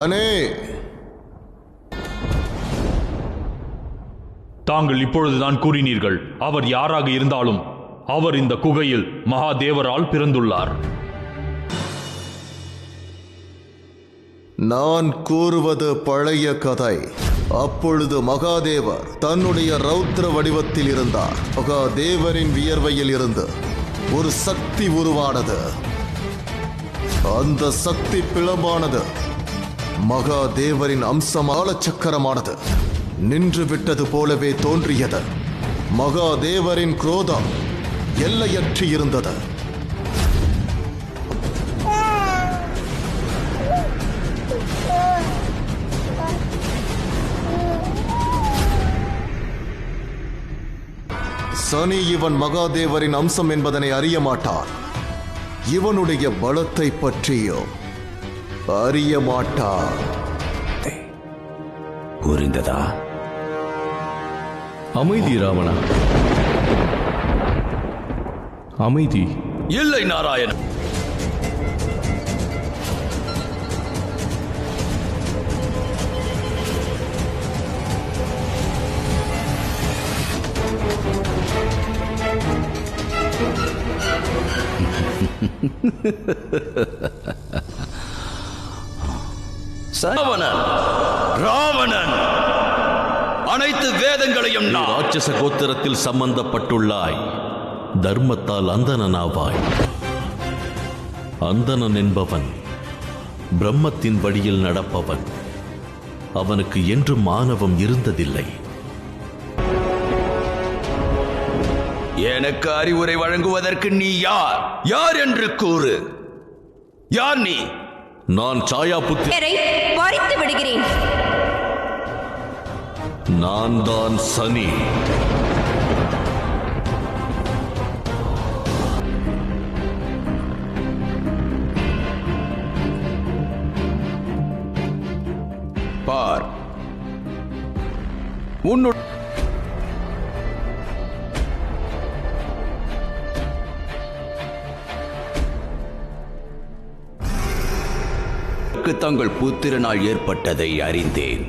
அனே, தாங்கள் இப்பொழுதுதான் கூறினீர்கள், அவர் யாராக இருந்தாலும் அவர் இந்த குகையில் மகாதேவரால் பிறந்துள்ளார். நான் கூறுவது பழைய கதை. அப்பொழுது மகாதேவர் தன்னுடைய ரௌத்ர வடிவத்தில் இருந்தார். மகாதேவரின் வியர்வையில் இருந்து ஒரு சக்தி உருவானது. அந்த சக்தி பிளம்பானது மகாதேவரின் அம்சமான சக்கரமானது நின்று விட்டது போலவே தோன்றியது. மகாதேவரின் குரோதம் எல்லையற்றி இருந்தது. சனி இவன் மகாதேவரின் அம்சம் என்பதனை அறிய மாட்டான். இவனுடைய பலத்தை பற்றியோ அறிய மாட்டான். புரிந்ததா? அமைதி ராவணா, அமைதி. இல்லை நாராயணன், ராவணன் ராவணன் அனைத்து வேதங்களையும் ராட்சச கோத்திரத்தில் சம்பந்தப்பட்டுள்ளாய். தர்மத்தால் அந்தணனாவாய். அந்தணன் என்பவன் பிரம்மத்தின் வழியில் நடப்பவன். அவனுக்கு என்றும் மானவம் இருந்ததில்லை. எனக்கு அறிவுரை வழங்குவதற்கு நீ யார்? யார் என்று கூறு. யார் நீ? நான் சாயா புத்திரரை பறித்து விடுகிறேன். நான் தான் சனி. பார், உன்னுடைய தங்கள் புத்திரனால் ஏற்பட்டதை அறிந்தேன்.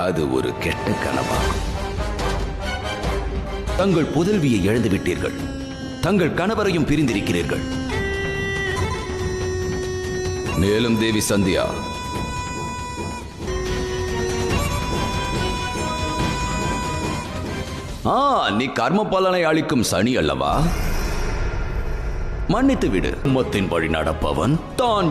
அது ஒரு கெட்ட கனவாகும். தங்கள் புதல்வியை இழந்துவிட்டீர்கள். தங்கள் கணவரையும் பிரிந்திருக்கிறீர்கள். மேலும் தேவி சந்தியா, நீ கர்ம பலனை அளிக்கும் சனி அல்லவா? மன்னித்து விடு. மத்தின் வழி நடப்பவன் தான்.